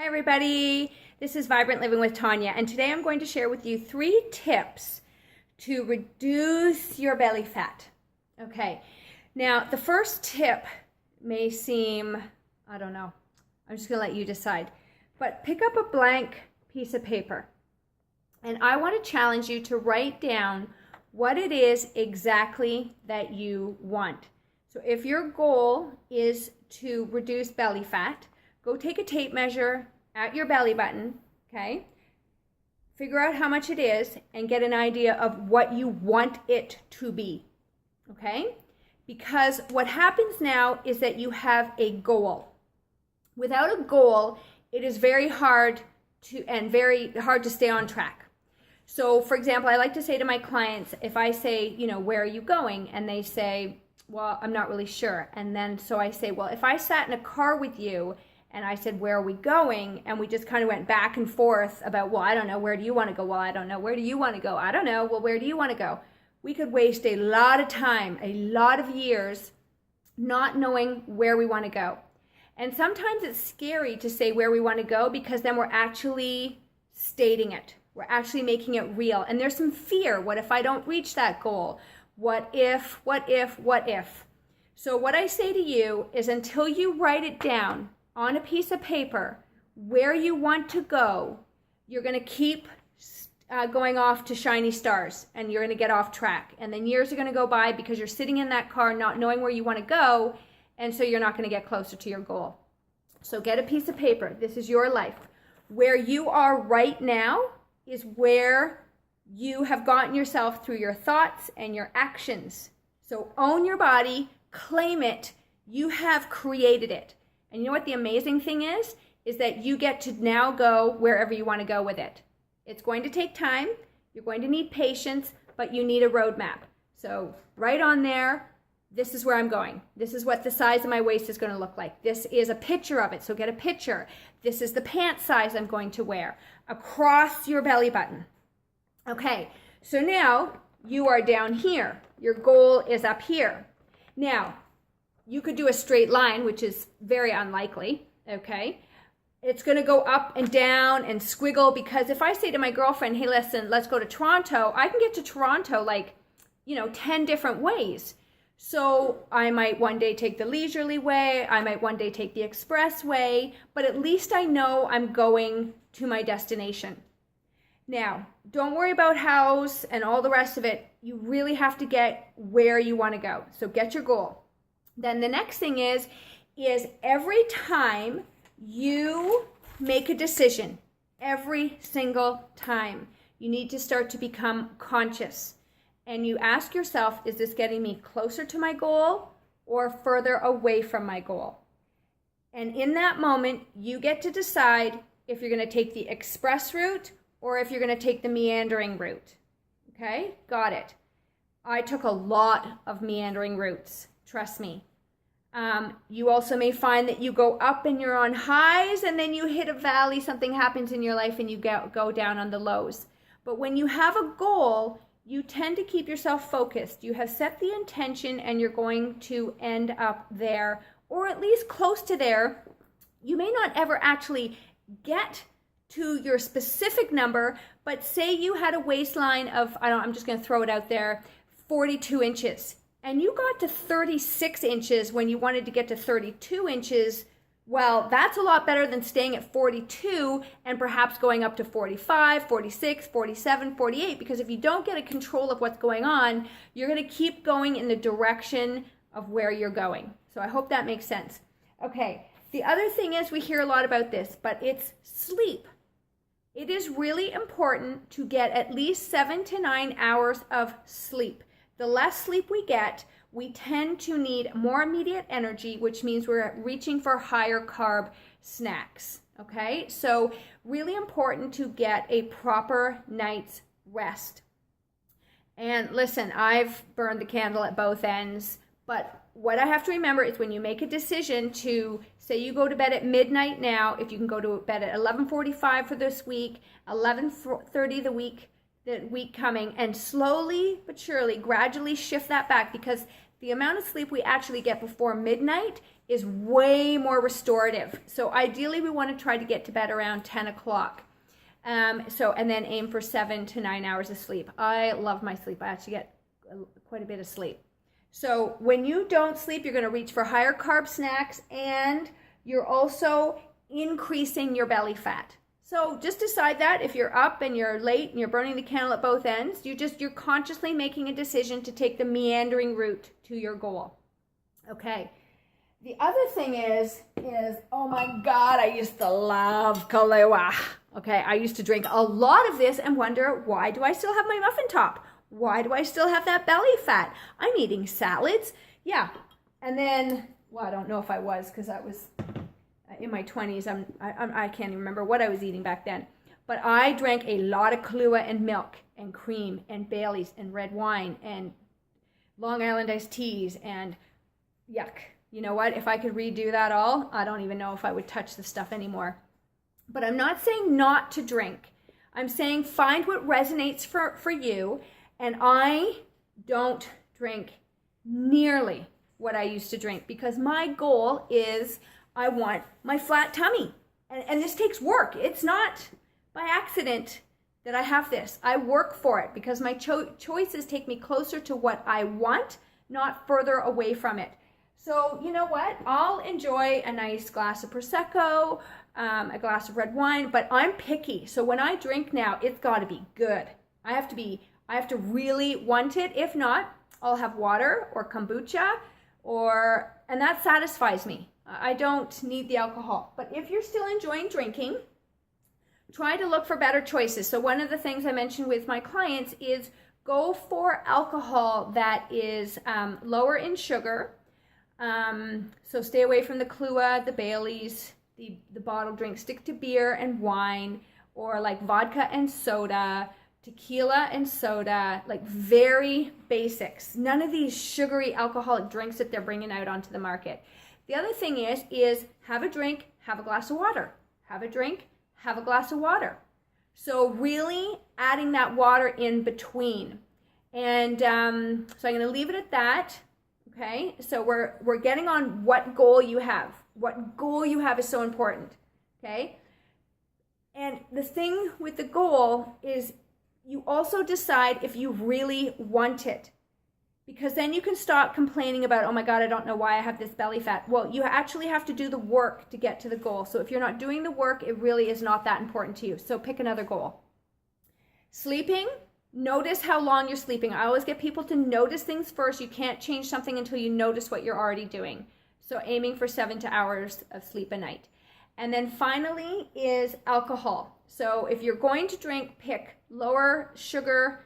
Hi everybody, this is Vibrant Living with Tanya, and today I'm going to share with you 3 tips to reduce your belly fat. Okay, now the first tip may seem, I don't know, I'm just going to let you decide, but pick up a blank piece of paper and I want to challenge you to write down what it is exactly that you want. So if your goal is to reduce belly fat, go take a tape measure at your belly button, okay? Figure out how much it is and get an idea of what you want it to be, okay? Because what happens now is that you have a goal. Without a goal, it is very hard to stay on track. So, for example, I like to say to my clients, if I say, where are you going? And they say, well, I'm not really sure. And then so I say, well, if I sat in a car with you and I said, where are we going? And we just kind of went back and forth about, well, I don't know, where do you want to go? Well, I don't know, where do you want to go? I don't know, well, where do you want to go? We could waste a lot of time, a lot of years not knowing where we want to go. And sometimes it's scary to say where we want to go because then we're actually stating it. We're actually making it real. And there's some fear. What if I don't reach that goal? What if? So what I say to you is until you write it down on a piece of paper where you want to go, you're going to keep going off to shiny stars and you're going to get off track. And then years are going to go by because you're sitting in that car not knowing where you want to go, and so you're not going to get closer to your goal. So get a piece of paper. This is your life. Where you are right now is where you have gotten yourself through your thoughts and your actions. So own your body, claim it. You have created it. And you know what the amazing thing is that you get to now go wherever you want to go with it. It's going to take time. You're going to need patience, but you need a roadmap. So right on there, this is where I'm going. This is what the size of my waist is going to look like. This is a picture of it, so get a picture. This is the pant size I'm going to wear across your belly button. Okay, so now you are down here. Your goal is up here. Now, you could do a straight line, which is very unlikely, okay? It's going to go up and down and squiggle because if I say to my girlfriend, hey, listen, let's go to Toronto, I can get to Toronto 10 different ways. So I might one day take the leisurely way, I might one day take the expressway, but at least I know I'm going to my destination. Now, don't worry about house and all the rest of it. You really have to get where you want to go. So get your goal. Then the next thing is every time you make a decision, every single time, you need to start to become conscious. And you ask yourself, is this getting me closer to my goal or further away from my goal? And in that moment, you get to decide if you're going to take the express route or if you're going to take the meandering route. Okay, got it. I took a lot of meandering routes, trust me. You also may find that you go up and you're on highs and then you hit a valley, something happens in your life and you go down on the lows. But when you have a goal, you tend to keep yourself focused. You have set the intention and you're going to end up there, or at least close to there. You may not ever actually get to your specific number, but say you had a waistline of, I'm just going to throw it out there, 42 inches. And you got to 36 inches when you wanted to get to 32 inches. Well, that's a lot better than staying at 42 and perhaps going up to 45, 46, 47, 48, because if you don't get a control of what's going on, you're going to keep going in the direction of where you're going. So I hope that makes sense. Okay, the other thing is we hear a lot about this, but it's sleep. It is really important to get at least 7 to 9 hours of sleep. The less sleep we get, we tend to need more immediate energy, which means we're reaching for higher carb snacks, okay? So really important to get a proper night's rest. And listen, I've burned the candle at both ends, but what I have to remember is when you make a decision to, say you go to bed at midnight now, if you can go to bed at 11:45 for this week, 11:30 the week coming, and slowly but surely, gradually shift that back, because the amount of sleep we actually get before midnight is way more restorative. So ideally we want to try to get to bed around 10 o'clock. And then aim for 7 to 9 hours of sleep. I love my sleep. I actually get quite a bit of sleep. So when you don't sleep, you're going to reach for higher carb snacks, and you're also increasing your belly fat. So just decide that if you're up and you're late and you're burning the candle at both ends, you're consciously making a decision to take the meandering route to your goal. Okay. The other thing is, oh my God, I used to love Kahlua. Okay, I used to drink a lot of this and wonder, why do I still have my muffin top? Why do I still have that belly fat? I'm eating salads. Yeah. And then, well, I don't know if I was, because I was in my 20s. I can't even remember what I was eating back then. But I drank a lot of Kahlua and milk and cream and Baileys and red wine and Long Island iced teas and yuck. You know what? If I could redo that all, I don't even know if I would touch the stuff anymore. But I'm not saying not to drink. I'm saying find what resonates for you. And I don't drink nearly what I used to drink, because my goal is I want my flat tummy. And this takes work. It's not by accident that I have this. I work for it because my choices take me closer to what I want, not further away from it. So you know what? I'll enjoy a nice glass of Prosecco, a glass of red wine, but I'm picky. So when I drink now, it's got to be good. I have to really want it. If not, I'll have water or kombucha, and that satisfies me. I don't need the alcohol. But if you're still enjoying drinking, try to look for better choices. So one of the things I mentioned with my clients is go for alcohol that is lower in sugar. So stay away from the Kahlua, the Baileys, the bottled drinks. Stick to beer and wine, or like vodka and soda, tequila and soda, like very basics. None of these sugary alcoholic drinks that they're bringing out onto the market. The other thing is have a drink, have a glass of water. Have a drink, have a glass of water. So really adding that water in between. And so I'm going to leave it at that. Okay, so we're getting on what goal you have. What goal you have is so important. Okay, and the thing with the goal is you also decide if you really want it, because then you can stop complaining about, oh my God, I don't know why I have this belly fat. Well, you actually have to do the work to get to the goal. So if you're not doing the work, it really is not that important to you. So pick another goal. Sleeping. Notice how long you're sleeping. I always get people to notice things first. You can't change something until you notice what you're already doing. So aiming for 7 hours of sleep a night. And then finally is alcohol. So if you're going to drink, pick lower sugar,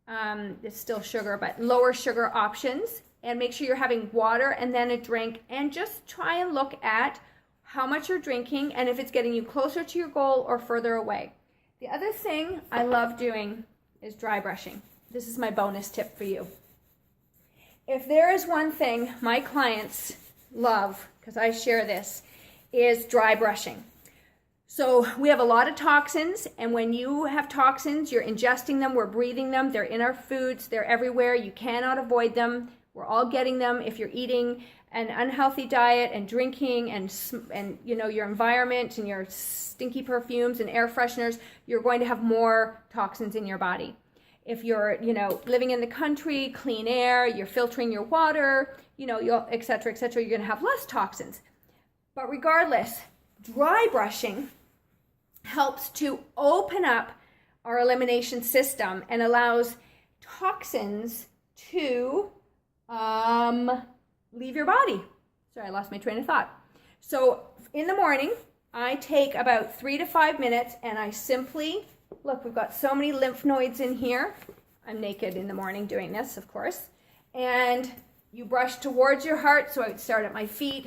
it's still sugar, but lower sugar options. And make sure you're having water and then a drink. And just try and look at how much you're drinking and if it's getting you closer to your goal or further away. The other thing I love doing is dry brushing. This is my bonus tip for you. If there is one thing my clients love, because I share this, is dry brushing. So we have a lot of toxins, and when you have toxins, you're ingesting them, we're breathing them, they're in our foods, they're everywhere, you cannot avoid them. We're all getting them. If you're eating an unhealthy diet and drinking and you know, your environment and your stinky perfumes and air fresheners, you're going to have more toxins in your body. If you're, you know, living in the country, clean air, you're filtering your water, you know, et cetera, you're going to have less toxins. But regardless, dry brushing helps to open up our elimination system and allows toxins to leave your body. Sorry, I lost my train of thought. So in the morning, I take about 3 to 5 minutes and I simply, look, we've got so many lymph nodes in here. I'm naked in the morning doing this, of course. And you brush towards your heart. So I would start at my feet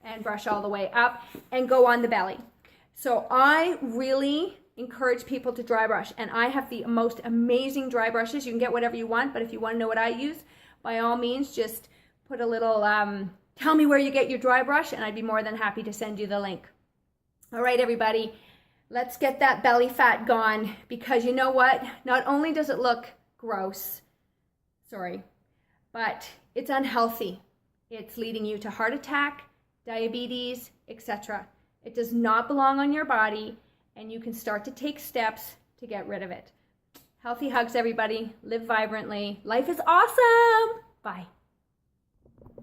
and brush all the way up and go on the belly. So I really encourage people to dry brush. And I have the most amazing dry brushes. You can get whatever you want, but if you want to know what I use, by all means, just put a little, tell me where you get your dry brush, and I'd be more than happy to send you the link. All right, everybody, let's get that belly fat gone, because you know what? Not only does it look gross, but it's unhealthy. It's leading you to heart attack, diabetes, etc. It does not belong on your body, and you can start to take steps to get rid of it. Healthy hugs, everybody. Live vibrantly. Life is awesome. Bye.